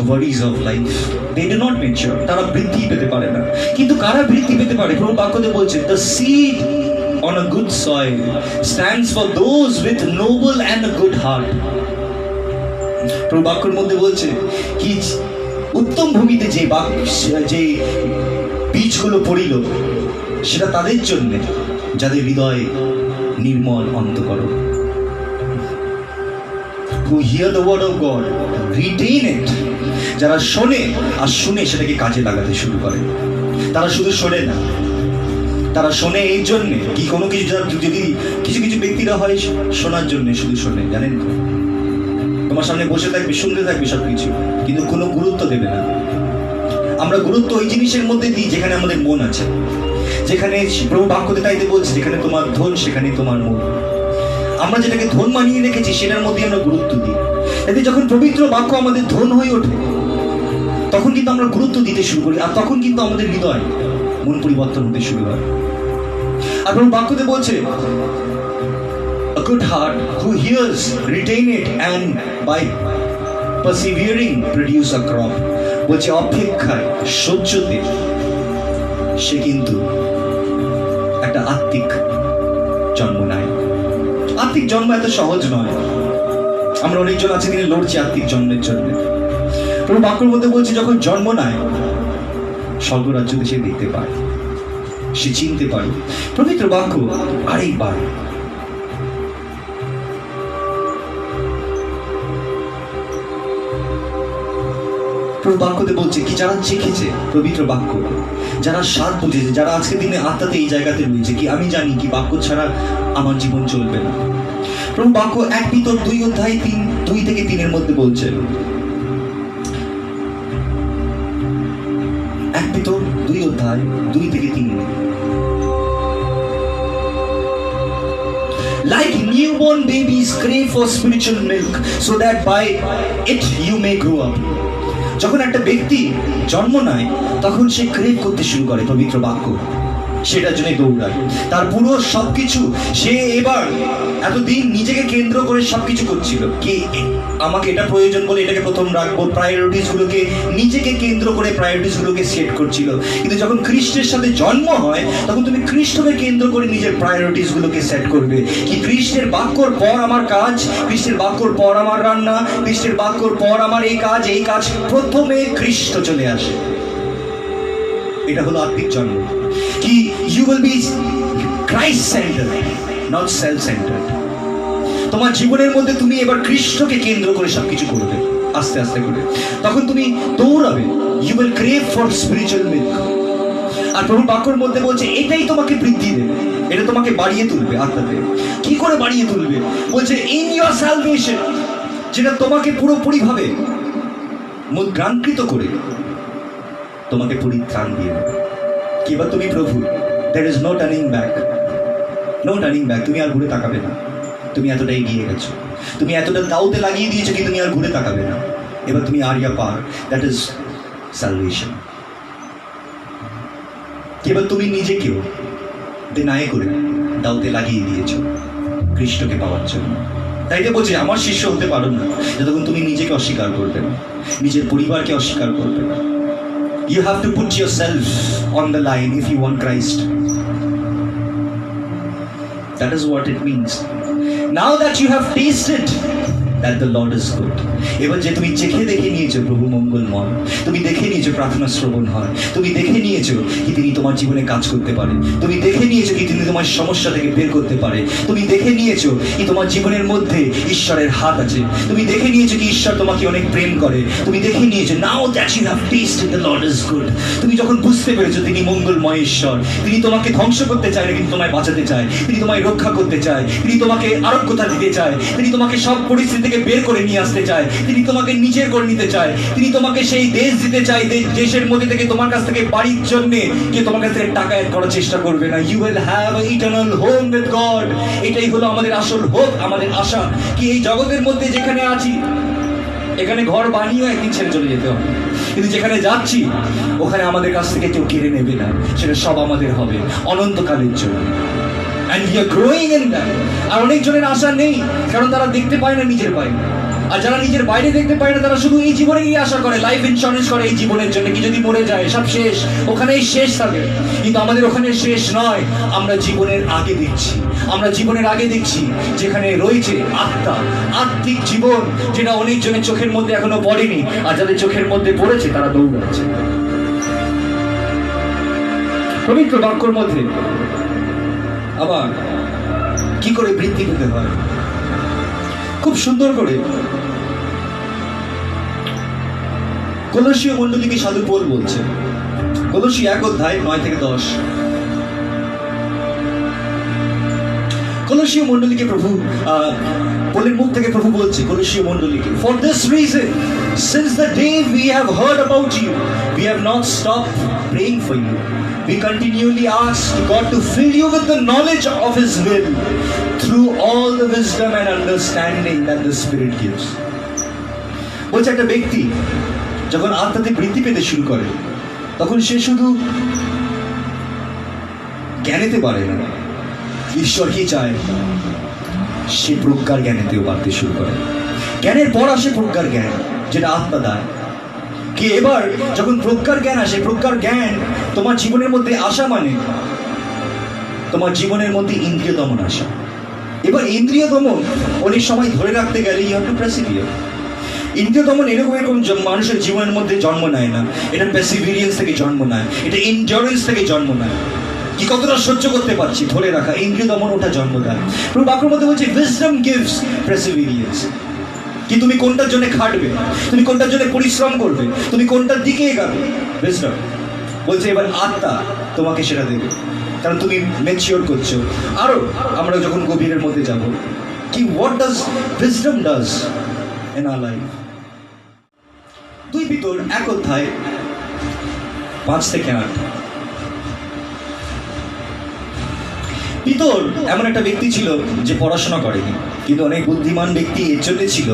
A: worries of life, they do not mature. তারা বৃদ্ধি পেতে পারে না। কিন্তু কারা বৃদ্ধি পেতে পারে? প্রভু বাক্যতে বলছে the seed on a good soil stands for those with Nobel and a good heart. প্রভু বাক্যের মধ্যে বলছে কি উত্তম ভূমিতে যে বীজগুলো পড়িল সেটা তাদের জন্য যাদের হৃদয় নির্মল অন্তঃকরণ, who hear the word of God, retain it, যারা শোনে আর শুনে সেটাকে কাজে লাগাতে শুরু করে। তারা শুধু শোনে না, তারা শোনে এই জন্যে কি কোনো কিছু, যদি কিছু কিছু ব্যক্তিরা হয় শোনার জন্য শুধু শোনে, জানেন তো, তোমার সামনে বসে থাকবে, শুনতে থাকবে সবকিছু, কিন্তু কোনো গুরুত্ব দেবে না। আমরা গুরুত্ব ওই জিনিসের মধ্যে দিই যেখানে আমাদের মন আছে, যেখানে প্রভু বাক্যতে তাইতে বলছে যেখানে তোমার ধন সেখানে তোমার মন। আমরা যেটাকে ধন মানিয়ে রেখেছি সেটার মধ্যে আমরা গুরুত্ব দিই। এতে যখন পবিত্র বাক্য আমাদের ধন হয়ে ওঠে, তখন কিন্তু আমরা গুরুত্ব দিতে শুরু করি, আর তখন কিন্তু আমাদের হৃদয় মন পরিবর্তন হতে শুরু হয়। আর প্রভু বাক্যতে বলছে a good heart who hears, retain it, and by persevering produce a crop. বলছে অপেক্ষায়, সহ্যতে সে কিন্তু একটা আত্মিক জন্ম নেয়। আত্মিক জন্ম এত সহজ নয়। আমরা অনেকজন আছে তিনি লড়ছি আত্মিক জন্মের জন্য। প্রভু বাক্যের মধ্যে বলছে যখন জন্ম নেয় স্বর্গরাজ্যকে সে দেখতে পায়, সে চিনতে পারে। পবিত্র বাক্য আরেকবার প্রভু বাক্যতে বলছে কি যারা চেখেছে পবিত্র বাক্য, যারা স্বাদ বুঝেছে, যারা আজকের দিনে আত্মাতে এই জায়গাতে রয়েছে কি আমি জানি কি বাক্য ছাড়া আমার জীবন চলবে না। প্রভু বাক্য 1 পিতর 2 থেকে 3 মধ্যে বলছে, 1 পিতর 2 থেকে 3, like newborn babies crave for spiritual milk so that by it you may grow up. যখন একটা ব্যক্তি জন্ম নেয় তখন সে ক্রেভ করতে শুরু করে পবিত্র বাক্য, সেটার জন্য দৌড়ায়। তার পুরো সবকিছু সে এবার এতদিন নিজেকে কেন্দ্র করে সবকিছু করছিল কি আমাকে এটা প্রয়োজন বলে এটাকে প্রথম রাখবো, প্রায়োরিটিস গুলোকে নিজেকে কেন্দ্র করে প্রায়োরিটিস গুলোকে সেট করছিল। কিন্তু যখন খ্রিস্টের সাথে জন্ম হয় তখন তুমি খ্রিস্টকে কেন্দ্র করে নিজের প্রায়োরিটিস গুলোকে সেট করবে কি খ্রিস্টের বাক্যর পর আমার কাজ, খ্রিস্টের বাক্যর পর আমার রান্না, খ্রিস্টের বাক্যর পর আমার এই কাজ, প্রথমে খ্রিস্ট চলে আসে। এটা হলো আত্মিক জন্ম কি you will be Christ centred, not self centred. তোমার জীবনের মধ্যে তুমি এবার খ্রিস্টকে কেন্দ্র করে সবকিছু করবে আস্তে আস্তে করে, তখন তুমি দৌড়াবে। You will crave for spiritual milk. আর প্রভু বাক্যের মধ্যে বলছে এটাই তোমাকে বৃদ্ধি দেবে, এটা তোমাকে বাড়িয়ে তুলবে আত্মাতে। কি করে বাড়িয়ে তুলবে? বলছে ইন ইয়োর সালভেশন, যেটা তোমাকে পুরোপুরি ভাবে মুদ্রাঙ্কিত করে তোমাকে পরিত্রাণ দিয়ে দেবে। কিংবা তুমি প্রভু, there is no turning back, no turning back, তুমি আর ঘুরে তাকাবে না। তুমি এতটা এগিয়ে গেছো, তুমি এতটা দাউতে লাগিয়ে দিয়েছো কি তুমি আর ঘুরে তাকাবে না। এবার তুমি আরিয়া পার, দ্যাট ইজ সালভেশন। এবার তুমি নিজেকেও দেনায় করে দাউতে লাগিয়ে দিয়েছো খ্রিস্টকে পাওয়ার জন্য। তাই তো বলছি আমার শিষ্য হতে পারো না যতক্ষণ তুমি নিজেকে অস্বীকার করবে না, নিজের পরিবারকে অস্বীকার করবে না। You have to put yourself on the line if you want Christ. That is what it means. Now that you have tasted that the Lord is good. এবার যে তুমি দেখে নিয়েছো প্রভু মঙ্গলময়, তুমি দেখে নিয়েছো প্রার্থনা শ্রবণ হয়, তুমি দেখে নিয়েছো কি তিনি তোমার জীবনে কাজ করতে পারে, তুমি দেখে নিয়েছো কি তিনি তোমার সমস্যা থেকে বের করতে পারে, তুমি দেখে নিয়েছো কি তোমার জীবনের মধ্যে ঈশ্বরের হাত আছে, তুমি দেখে নিয়েছো কি ঈশ্বর তোমাকে অনেক প্রেম করে, তুমি দেখে নিয়েছো now that you have tasted the Lord is good. তুমি যখন বুঝতে পেরেছো তিনি মঙ্গলময় ঈশ্বর, তিনি তোমাকে ধ্বংস করতে চায় না কিন্তু তোমায় বাঁচাতে চায়, তিনি তোমায় রক্ষা করতে চায়, তিনি তোমাকে আরোগ্যতা দিতে চায়, তিনি তোমাকে সব পরিস্থিতি থেকে বের করে নিয়ে আসতে চায়, তিনি তোমাকে নিজের করে নিতে চায়, তিনি তোমাকে সেই দেশ দিতে চায় দেশের মধ্যে থেকে তোমার কাছ থেকে বাড়ির জন্য কে তোমার কাছ থেকে টাকা অ্যাড করার চেষ্টা করবে না। You will have a eternal home with God. এটাই হলো আমাদের আসল হোপ, আমাদের আশা কি এই জগতের মধ্যে যেখানে আছি এখানে ঘর বানিয়েও একদিন ছেড়ে চলে যেতে হবে, কিন্তু যেখানে যাচ্ছি ওখানে আমাদের কাছ থেকে কেউ কেড়ে নেবে না, সেটা সব আমাদের হবে অনন্তকালের জন্য। And we are growing in that. আর অনেকজনের আশা নেই কারণ তারা দেখতে পায় না নিজের বাইরে, আর যারা নিজের বাইরে দেখতে পায় না তারা শুধু এই জীবনেই আশা করে, লাইফ ইন্স্যুরেন্স করে এই জীবনের জন্য, কি যদি মরে যায় সব শেষ, ওখানেই শেষ থাকে। কিন্তু আমাদের ওখানে শেষ নয়, আমরা জীবনের আগে দেখছি, আমরা জীবনের আগে দেখছি যেখানে রয়েছে আত্মা, আত্মিক জীবন, যেটা অনেকজনের চোখের মধ্যে এখনো পড়েনি, আর যাদের চোখের মধ্যে পড়েছে তারা দৌড়াচ্ছে। পবিত্র বাক্যর মধ্যে আবার কি করে বৃদ্ধি পেতে হয় খুব সুন্দর করে কলসীয় মণ্ডলীকে সাধু পৌল বলছে, কলসী 1 অধ্যায় 9 থেকে 10। কলসীয় মণ্ডলীকে প্রভু পৌলের মুখ থেকে প্রভু বলছে কলসীয় মণ্ডলীকে, for this reason since the day we have heard about you we have not stopped praying for you, we continually ask God to fill you with the knowledge of His will through all the wisdom and understanding that the Spirit gives. বলছে একটা ব্যক্তি যখন আত্মাতে বৃদ্ধি পেতে শুরু করে তখন সে শুধু জ্ঞানেতে পারে না, ঈশ্বর কি চায় সে প্রজ্ঞার জ্ঞানেতেও বাড়তে শুরু করে। জ্ঞানের পর আসে প্রজ্ঞার জ্ঞান, যেটা আত্মা দেয়। কি এবার যখন প্রজ্ঞার জ্ঞান আসে, প্রজ্ঞার জ্ঞান তোমার জীবনের মধ্যে আসা মানে তোমার জীবনের মধ্যে ইন্দ্রিয় দমন আসা। এবার ইন্দ্রিয় দমন অনেক সময় ধরে রাখতে গেলে ইউ হ্যাভ টু পারসিভিয়ার। ইন্দ্রিয় দমন এরকম মানুষের জীবনের মধ্যে জন্ম নেয় না, এটা পারসিভিয়ারেন্স থেকে জন্ম নেয়, এটা এনডিউরেন্স থেকে জন্ম নেয়। কি কতটা সহ্য করতে পারছি ধরে রাখা, ইন্দ্রিয় দমন ওটা জন্ম দেয়। প্রভু বাক্যের মধ্যে বলছে উইজডম গিভস পারসিভিয়ারেন্স। কি তুমি কোনটার জন্য খাটবে, তুমি কোনটার জন্য পরিশ্রম করবে, তুমি কোনটার দিকে এগাবে, উইজডম বলছে এবার আত্মা তোমাকে সেটা দেবে, কারণ তুমি ম্যাচিওর করছো। আরো আমরা যখন গভীরের মধ্যে যাব কি what does wisdom does in our life. 2 Peter 1 অধ্যায় 5 থেকে 8। পিতর এমন একটা ব্যক্তি ছিল যে পড়াশোনা করেনি, কিন্তু অনেক বুদ্ধিমান ব্যক্তি এর জন্য ছিল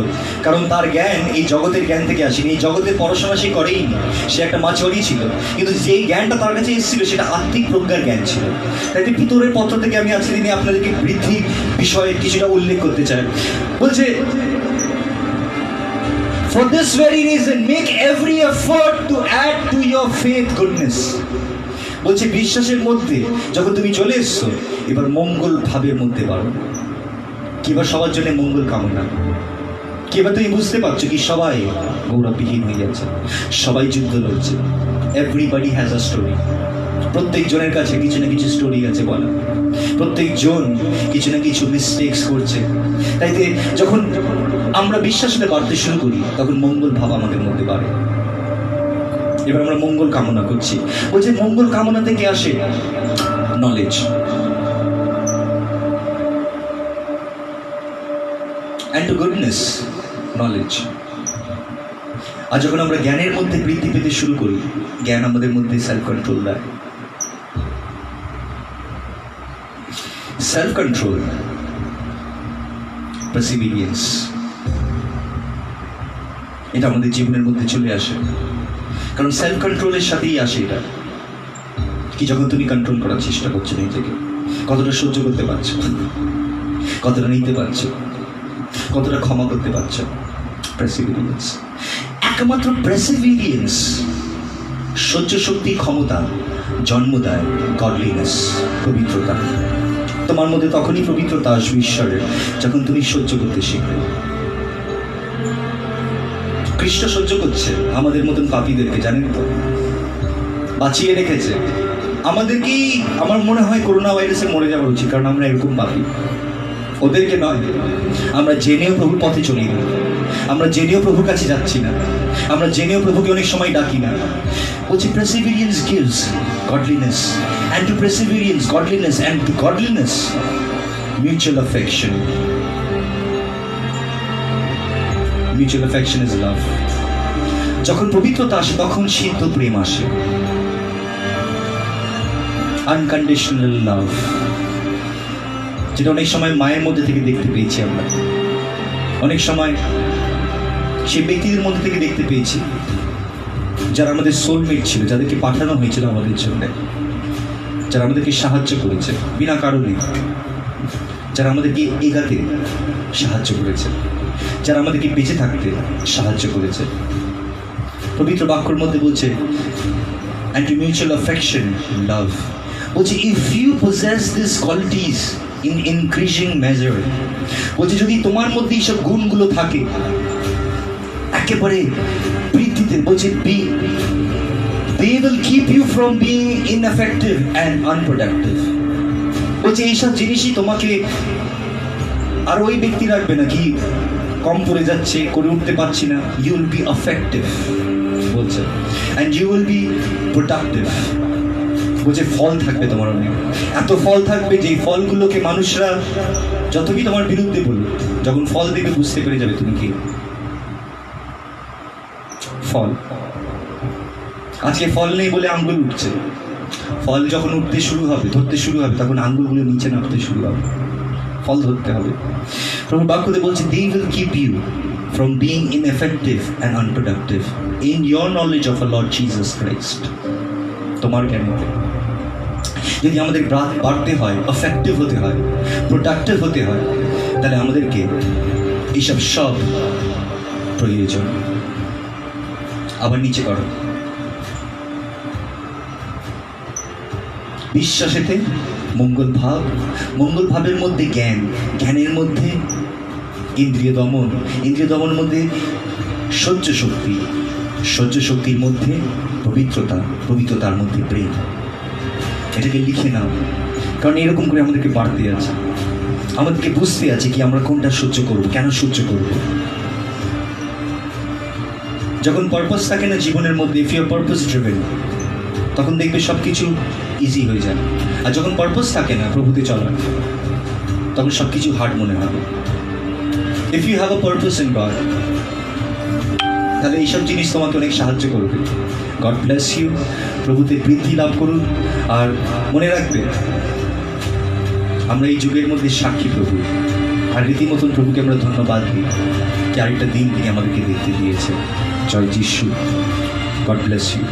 A: কারণ তার জ্ঞান এই জগতের জ্ঞান থেকে আসেনি, এই জগতের পড়াশোনা সে করেই নি, সে একটা মাছুয়ারি ছিল, কিন্তু যেই জ্ঞানটা তার কাছে এসেছিল সেটা আত্মিক প্রজ্ঞার জ্ঞান ছিল। তাই পিতরের পত্র থেকে আমি আজকে দিনে আপনাদেরকে বৃদ্ধির বিষয়ে কিছুটা উল্লেখ করতে চাই। বলছে for this very reason make every effort to add to your faith goodness. বলছে বিশ্বাসের মধ্যে যখন তুমি চলে এসছো এবার মঙ্গল ভাবের মধ্যে বাড়ো। কি এবার সবার জন্য মঙ্গল কামনা, কি এবার তুমি বুঝতে পারছো কি সবাই গৌরববিহীন হয়ে যাচ্ছে, সবাই যুদ্ধ লড়ছে, এভরিবডি হ্যাজ আ স্টোরি। প্রত্যেক জনের কাছে কিছু না কিছু স্টোরি আছে বলা, প্রত্যেক জন কিছু না কিছু মিস্টেকস করছে। তাই যখন আমরা বিশ্বাসে বাড়তে শুরু করি তখন মঙ্গল ভাব আমাদের মধ্যে বাড়ে। এবার আমরা মঙ্গল কামনা করছি। বলছে মঙ্গল কামনা থেকে আসে knowledge, and to goodness knowledge। আর যখন আমরা জ্ঞানের মধ্যে বৃদ্ধি পেতে শুরু করি জ্ঞান আমাদের মধ্যে সেলফ কন্ট্রোল দেয়। সেলফ কন্ট্রোল, পারসিভিয়ারেন্স, এটা আমাদের জীবনের মধ্যে চলে আসে, কারণ সেলফ কন্ট্রোলের সাথেই আসে এটা কি যখন তুমি কন্ট্রোল করার চেষ্টা করছো নিজেকে, কতটা সহ্য করতে পারছো, কতটা নিতে পারছো, কতটা ক্ষমা করতে পারছো। পারসিভিয়ারেন্স, একমাত্র পারসিভিয়ারেন্স সহ্য শক্তি ক্ষমতা জন্ম দেয় গডলিনেস, পবিত্রতা। তোমার মধ্যে তখনই পবিত্রতা আসবে ঈশ্বরের যখন তুমি সহ্য করতে শিখবে। খ্রিস্ট সহ্য করছে আমাদের মতন পাপীদেরকে, জানেন তো, বাঁচিয়ে রেখেছে আমাদেরকেই। আমার মনে হয় করোনা ভাইরাসে মরে যাওয়া উচিত, কারণ আমরা এরকম পাপী, ওদেরকে নয়। আমরা জেনেও প্রভুর পথে চলি না, আমরা জেনেও প্রভুর কাছে যাচ্ছি না, আমরা জেনেও প্রভুকে অনেক সময় ডাকি না। বলছি perseverance gives godliness, and to perseverance godliness, and to godliness mutual affection. Mutual affection is love. যখন পবিত্রতা আসে তখন সিদ্ধ প্রেম আসে, আনকন্ডিশনাল লাভ, যেটা অনেক সময় মায়ের মধ্যে থেকে দেখতে পেয়েছি আমরা, অনেক সময় সেই ব্যক্তিদের মধ্যে থেকে দেখতে পেয়েছি যারা আমাদের সোলমেট ছিল, যাদেরকে পাঠানো হয়েছিল আমাদের জন্য, যারা আমাদেরকে সাহায্য করেছে বিনা কারণে, যারা আমাদেরকে এগাতে সাহায্য করেছে, যারা আমাদেরকে বেঁচে থাকতে সাহায্য করেছে। পবিত্র বাক্যের মধ্যে বলছে and to mutual affection, love. বলছে if you possess these qualities in increasing measure, বলছে যদি তোমার মধ্যে এইসব গুণগুলো থাকে একেবারে বৃদ্ধিতে, বলছে they will keep you from being ineffective and unproductive. বলছে এইসব জিনিসই তোমাকে আর ওই ব্যক্তি রাখবে না কি কম পড়ে যাচ্ছে, করে উঠতে পারছি না, you will be effective বলছে, and you will be productive. বলছে ফল থাকবে তোমার অনেক, এত ফল থাকবে যে ফলগুলোকে মানুষরা যতই তোমার বিরুদ্ধে বলুক, যখন ফল দেখে বুঝতে পেরে যাবে তুমি কি। ফল আজকে ফল নেই বলে আঙ্গুল উঠছে, ফল যখন উঠতে শুরু হবে, ধরতে শুরু হবে, তখন আঙ্গুলগুলো নিচে নামতে শুরু হবে, ফল ধরতে হবে। প্রভু বাক্যতে বলছে they will keep you from being ineffective and unproductive in your knowledge of our Lord Jesus Christ. তোমার জ্ঞানীতে যদি আমাদের বাড়তে হয়, এফেক্টিভ হতে হয়, প্রোডাক্টিভ হতে হয়, তাহলে আমাদেরকে এইসব সব প্রয়োজন। আবার নিচে করো, বিশ্বাসেতে মঙ্গল ভাব, মঙ্গল ভাবের মধ্যে জ্ঞান, জ্ঞানের মধ্যে ইন্দ্রিয় দমন, ইন্দ্রিয় দমনের মধ্যে সহ্য শক্তি, সহ্য শক্তির মধ্যে পবিত্রতা, পবিত্রতার মধ্যে প্রেম। এটাকে লিখে নাও, কারণ এরকম করে আমাদেরকে বাড়তে আছে, আমাদেরকে বুঝতে আছে কি আমরা কোনটা সহ্য করব, কেন সহ্য করব। যখন পারপাস থাকে না জীবনের মধ্যে, if you are purpose driven, তখন দেখবে সব কিছু ইজি হয়ে যায়। আর যখন পারপাস থাকে না প্রভুতে চলার, তখন সব কিছু হার্ড মনে হবে। If you have a purpose in God, তাহলে এইসব জিনিস তোমাকে অনেক সাহায্য করবে। গড ব্লেস ইউ, প্রভুতে বৃদ্ধি লাভ করুন। আর মনে রাখবে আমরা এই যুগের মধ্যে সাক্ষী প্রভু, আর রীতিমতন প্রভুকে আমরা ধন্যবাদ দিই কি আরেকটা দিন তিনি আমাদেরকে দেখতে দিয়েছে। জয় যিশু, গড ব্লেস ইউ।